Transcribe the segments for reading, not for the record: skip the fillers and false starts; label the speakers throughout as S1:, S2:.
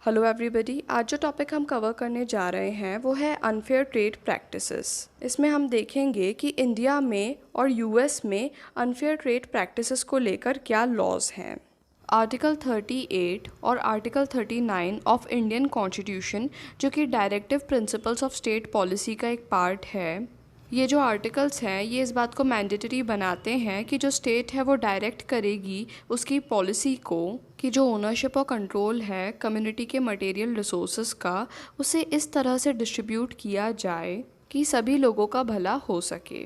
S1: Hello everybody. आज जो topic हम कवर करने जा रहे हैं वो है अनफेयर ट्रेड प्रैक्टिसेस। इसमें हम देखेंगे कि इंडिया में और यूएस में अनफेयर ट्रेड प्रैक्टिसेस को लेकर क्या लॉज हैं। आर्टिकल 38 और आर्टिकल 39 ऑफ इंडियन कॉन्स्टिट्यूशन, जो कि directive principles of state policy का एक पार्ट है, ये जो आर्टिकल्स हैं ये इस बात को मैंडेटरी बनाते हैं कि जो स्टेट है वो डायरेक्ट करेगी उसकी पॉलिसी को कि जो ओनरशिप और कंट्रोल है कम्युनिटी के मटेरियल रिसोर्सेज का, उसे इस तरह से डिस्ट्रीब्यूट किया जाए कि सभी लोगों का भला हो सके।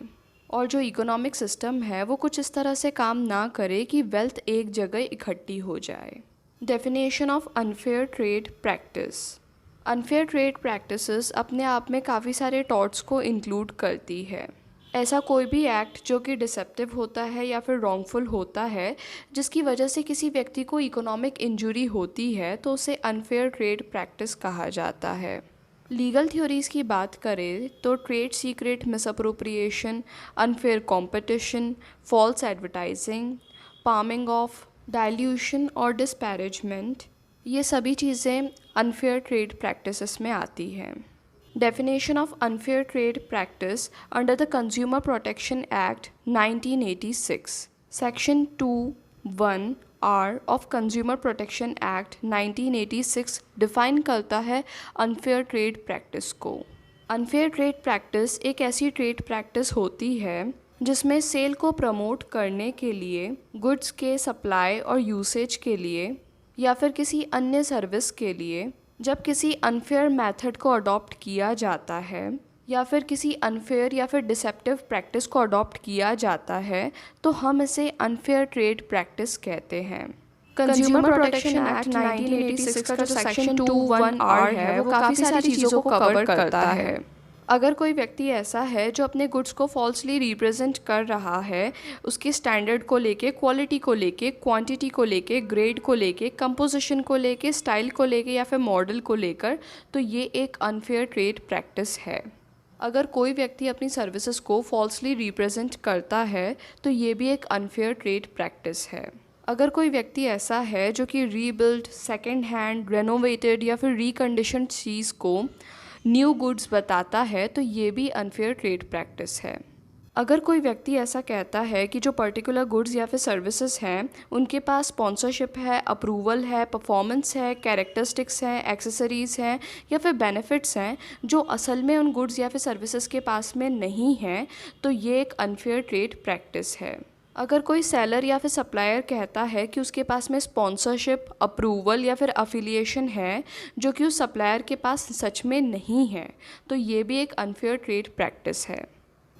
S1: और जो इकोनॉमिक सिस्टम है वो कुछ इस तरह से काम ना करे कि वेल्थ एक जगह इकट्ठी हो जाए। Definition of unfair trade practice. Unfair trade practices अपने आप में काफ़ी सारे टॉर्ट्स को इंक्लूड करती है। ऐसा कोई भी एक्ट जो कि डिसेप्टिव होता है या फिर रॉन्गफुल होता है जिसकी वजह से किसी व्यक्ति को इकोनॉमिक इंजरी होती है तो उसे अनफेयर ट्रेड प्रैक्टिस कहा जाता है। लीगल थ्योरीज़ की बात करें तो trade secret misappropriation, unfair competition, false advertising, palming off, dilution और डिस्पैरेजमेंट, ये सभी चीज़ें अनफेयर ट्रेड प्रैक्टिसेस में आती हैं। Definition of unfair trade practice under the consumer protection act 1986, section 2(1) R of consumer protection act 1986 define करता है unfair trade practice को। अनफेयर ट्रेड प्रैक्टिस एक ऐसी ट्रेड प्रैक्टिस होती है जिसमें सेल को प्रमोट करने के लिए, गुड्स के सप्लाई और यूसेज के लिए या फिर किसी अन्य सर्विस के लिए जब किसी अनफेयर मेथड को अडॉप्ट किया जाता है या फिर किसी अनफेयर या फिर डिसेप्टिव प्रैक्टिस को अडॉप्ट किया जाता है तो हम इसे अनफेयर ट्रेड प्रैक्टिस कहते हैं। कंज्यूमर प्रोटेक्शन एक्ट 1986 का जो सेक्शन 2(1) आर है वो काफ़ी सारी चीज़ों को कवर करता है। अगर कोई व्यक्ति ऐसा है जो अपने गुड्स को फॉल्सली रिप्रेजेंट कर रहा है, उसके स्टैंडर्ड को लेके, क्वालिटी को लेके, क्वांटिटी को लेके, ग्रेड को लेके, कंपोजिशन को लेके, स्टाइल को लेके या फिर मॉडल को लेकर, तो ये एक अनफेयर ट्रेड प्रैक्टिस है। अगर कोई व्यक्ति अपनी सर्विसेज को फॉल्सली रिप्रेजेंट करता है तो ये भी एक अनफेयर ट्रेड प्रैक्टिस है। अगर कोई व्यक्ति ऐसा है जो कि रीबिल्ड, सेकेंड हैंड, रेनोवेटेड या फिर रिकंडीशनड चीज़ को न्यू गुड्स बताता है तो ये भी अनफेयर ट्रेड प्रैक्टिस है। अगर कोई व्यक्ति ऐसा कहता है कि जो पर्टिकुलर गुड्स या फिर सर्विसेज हैं उनके पास स्पॉन्सरशिप है, अप्रूवल है, परफॉर्मेंस है, कैरेक्टरिस्टिक्स हैं, एक्सेसरीज़ हैं या फिर बेनिफिट्स हैं जो असल में उन गुड्स या फिर सर्विसेज के पास में नहीं हैं, तो ये एक अनफेयर ट्रेड प्रैक्टिस है। अगर कोई सेलर या फिर सप्लायर कहता है कि उसके पास में स्पॉन्सरशिप, अप्रूवल या फिर अफिलिएशन है जो कि उस सप्लायर के पास सच में नहीं है, तो ये भी एक अनफेयर ट्रेड प्रैक्टिस है।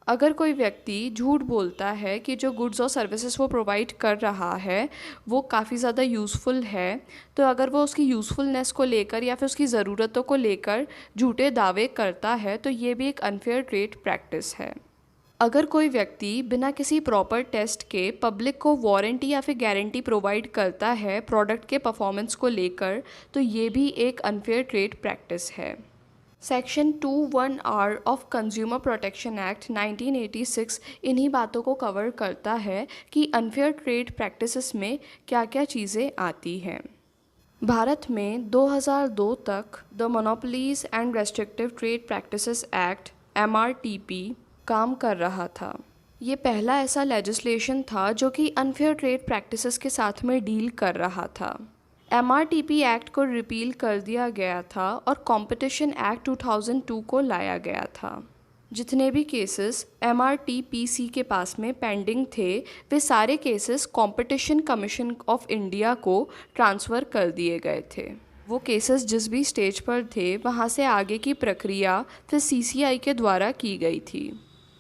S1: अगर कोई व्यक्ति झूठ बोलता है कि जो गुड्स और सर्विसेज वो प्रोवाइड कर रहा है वो काफ़ी ज़्यादा यूज़फुल है, तो अगर वो उसकी यूज़फुलनेस को लेकर या फिर उसकी ज़रूरतों को लेकर झूठे दावे करता है तो ये भी एक अनफेयर ट्रेड प्रैक्टिस है। अगर कोई व्यक्ति बिना किसी प्रॉपर टेस्ट के पब्लिक को वारंटी या फिर गारंटी प्रोवाइड करता है प्रोडक्ट के परफॉर्मेंस को लेकर, तो ये भी एक अनफेयर ट्रेड प्रैक्टिस है। Section 2(1) R of consumer protection act 1986 इन्हीं बातों को कवर करता है कि अनफेयर ट्रेड प्रैक्टिसेस में क्या क्या चीज़ें आती हैं। भारत में 2002 तक the monopolies and restrictive trade practices act (MRTP) काम कर रहा था। ये पहला ऐसा लेजिस्लेशन था जो कि अनफेयर ट्रेड प्रैक्टिसेस के साथ में डील कर रहा था। MRTP एक्ट को रिपील कर दिया गया था और कॉम्पिटिशन एक्ट 2002 को लाया गया था। जितने भी केसेस MRTPC के पास में पेंडिंग थे वे सारे cases competition commission of India को ट्रांसफ़र कर दिए गए थे। वो केसेस जिस भी स्टेज पर थे वहाँ से आगे की प्रक्रिया फिर CCI के द्वारा की गई थी।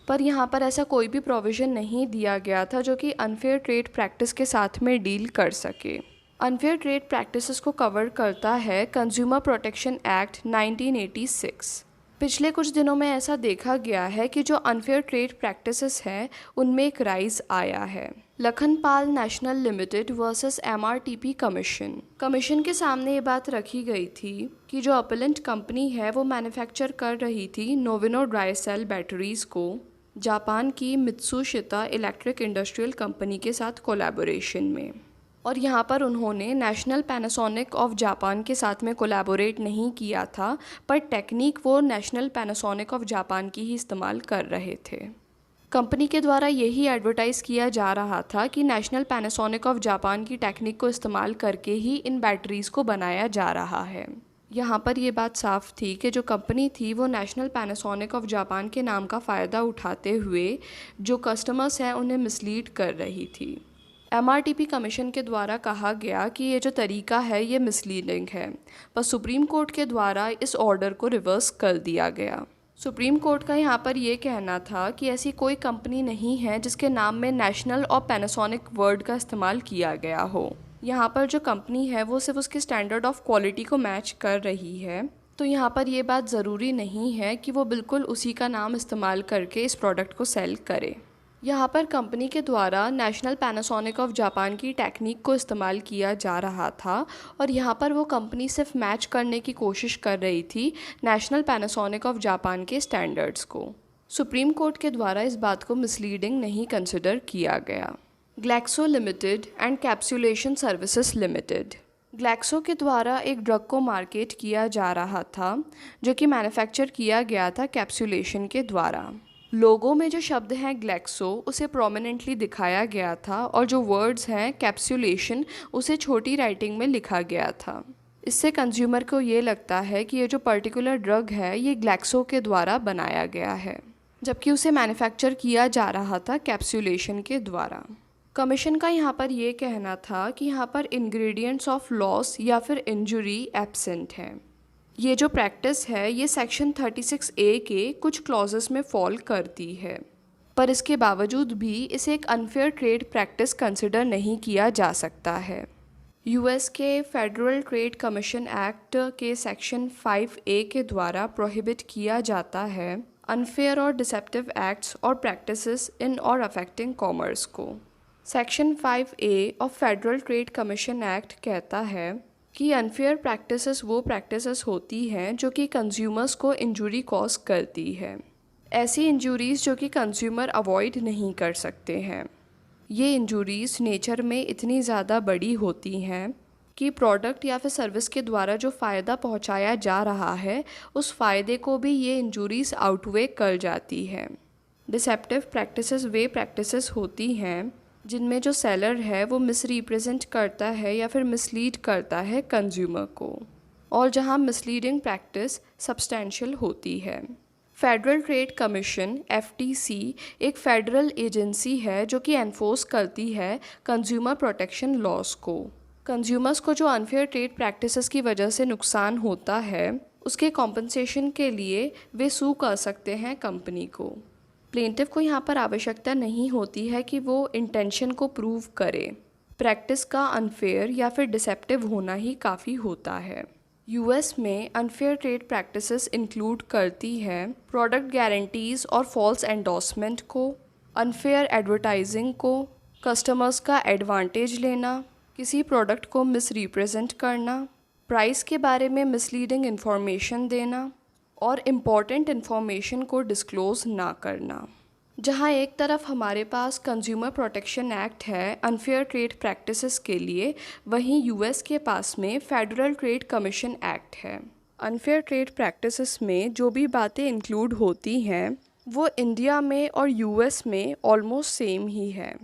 S1: पर यहाँ पर ऐसा कोई भी प्रोविज़न नहीं दिया गया था जो कि अनफेयर ट्रेड प्रैक्टिस के साथ में डील कर सके। अनफेयर ट्रेड प्रैक्टिसेस को कवर करता है कंज्यूमर प्रोटेक्शन एक्ट 1986। पिछले कुछ दिनों में ऐसा देखा गया है कि जो अनफेयर ट्रेड प्रैक्टिसेस हैं उनमें एक राइज आया है। Lakhanpal national limited versus MRTP commission के सामने ये बात रखी गई थी कि जो अपलेंट कंपनी है वो मैन्युफैक्चर कर रही थी नोविनो ड्राई सेल बैटरीज़ को जापान की मित्सुशिता इलेक्ट्रिक इंडस्ट्रियल कंपनी के साथ कोलैबोरेशन में। और यहाँ पर उन्होंने नेशनल पैनासोनिक ऑफ जापान के साथ में कोलैबोरेट नहीं किया था, पर टेक्निक वो नेशनल पैनासोनिक ऑफ जापान की ही इस्तेमाल कर रहे थे। कंपनी के द्वारा यही एडवर्टाइज़ किया जा रहा था कि नेशनल पैनासोनिक ऑफ जापान की टेक्निक को इस्तेमाल करके ही इन बैटरीज़ को बनाया जा रहा है। यहाँ पर ये बात साफ थी कि जो कंपनी थी वो नेशनल पैनासोनिक ऑफ जापान के नाम का फ़ायदा उठाते हुए जो कस्टमर्स हैं उन्हें मिसलीड कर रही थी। MRTP कमीशन के द्वारा कहा गया कि ये जो तरीका है ये मिसलीडिंग है, पर सुप्रीम कोर्ट के द्वारा इस ऑर्डर को रिवर्स कर दिया गया। सुप्रीम कोर्ट का यहाँ पर ये कहना था कि ऐसी कोई कंपनी नहीं है जिसके नाम में नेशनल और पैनासोनिक वर्ड का इस्तेमाल किया गया हो। यहाँ पर जो कंपनी है वो सिर्फ उसके स्टैंडर्ड ऑफ क्वालिटी को मैच कर रही है, तो यहाँ पर ये बात ज़रूरी नहीं है कि वो बिल्कुल उसी का नाम इस्तेमाल करके इस प्रोडक्ट को सेल करे। यहाँ पर कंपनी के द्वारा नेशनल पैनासोनिक ऑफ जापान की टेक्निक को इस्तेमाल किया जा रहा था और यहाँ पर वो कंपनी सिर्फ मैच करने की कोशिश कर रही थी नेशनल पैनासोनिक ऑफ जापान के स्टैंडर्ड्स को। सुप्रीम कोर्ट के द्वारा इस बात को मिसलीडिंग नहीं कंसिडर किया गया। Glaxo limited and capsulation services limited. Glaxo के द्वारा एक ड्रग को मार्केट किया जा रहा था जो कि मैन्युफैक्चर किया गया था कैप्सुलेशन के द्वारा। लोगो में जो शब्द हैं ग्लैक्सो उसे प्रोमिनेंटली दिखाया गया था और जो वर्ड्स हैं कैप्सुलेशन उसे छोटी राइटिंग में लिखा गया था। इससे कंज्यूमर को ये लगता है कि ये जो पर्टिकुलर ड्रग है ये ग्लैक्सो के द्वारा बनाया गया है, जबकि उसे मैन्युफैक्चर किया जा रहा था कैप्सुलेशन के द्वारा। कमीशन का यहाँ पर ये कहना था कि यहाँ पर इंग्रेडिएंट्स ऑफ लॉस या फिर इंजुरी एब्सेंट हैं। ये जो प्रैक्टिस है ये सेक्शन 36A के कुछ क्लॉजेस में फॉल करती है, पर इसके बावजूद भी इसे एक अनफेयर ट्रेड प्रैक्टिस कंसिडर नहीं किया जा सकता है। US के फेडरल ट्रेड कमीशन एक्ट के सेक्शन 5A के द्वारा प्रोहिबिट किया जाता है अनफेयर और डिसेप्टिव एक्ट्स और प्रैक्टिसेस इन और अफेक्टिंग कॉमर्स को। Section 5A of federal trade commission act कहता है कि अनफेयर प्रैक्टिसेस वो प्रैक्टिसेस होती हैं जो कि कंज्यूमर्स को इंजरी कॉज करती है, ऐसी इंजरीज़ जो कि कंज्यूमर अवॉइड नहीं कर सकते हैं। ये इंजरीज़ नेचर में इतनी ज़्यादा बड़ी होती हैं कि प्रोडक्ट या फिर सर्विस के द्वारा जो फ़ायदा पहुंचाया जा रहा है उस फ़ायदे को भी ये इंजरीज़ आउटवे कर जाती है। डिसेप्टिव प्रैक्टिसेस वे प्रैक्टिसेस होती हैं जिनमें जो सेलर है वो मिसरिप्रेजेंट करता है या फिर मिसलीड करता है कंज्यूमर को, और जहां मिसलीडिंग प्रैक्टिस सब्सटेंशियल होती है। फेडरल ट्रेड कमीशन FTC एक फेडरल एजेंसी है जो कि एनफोर्स करती है कंज्यूमर प्रोटेक्शन लॉस को। कंज्यूमर्स को जो अनफेयर ट्रेड प्रैक्टिसेस की वजह से नुकसान होता है उसके कॉम्पनसेशन के लिए वे सू कर सकते हैं कंपनी को। प्लेंटिव को यहाँ पर आवश्यकता नहीं होती है कि वो इंटेंशन को प्रूव करे, प्रैक्टिस का अनफेयर या फिर डिसेप्टिव होना ही काफ़ी होता है। US में अनफेयर ट्रेड प्रैक्टिसेस इंक्लूड करती है प्रोडक्ट गारंटीज़ और फॉल्स एंडोर्समेंट को, अनफेयर एडवर्टाइजिंग को, कस्टमर्स का एडवांटेज लेना, किसी प्रोडक्ट को मिसरिप्रेजेंट करना, प्राइस के बारे में मिसलीडिंग इन्फॉर्मेशन देना और इम्पॉर्टेंट इन्फॉर्मेशन को डिस्क्लोज़ ना करना। जहां एक तरफ हमारे पास कंज्यूमर प्रोटेक्शन एक्ट है अनफेयर ट्रेड प्रैक्टिसेस के लिए, वहीं US के पास में फेडरल ट्रेड कमीशन एक्ट है। अनफेयर ट्रेड प्रैक्टिसेस में जो भी बातें इंक्लूड होती हैं वो इंडिया में और US में ऑलमोस्ट सेम ही है।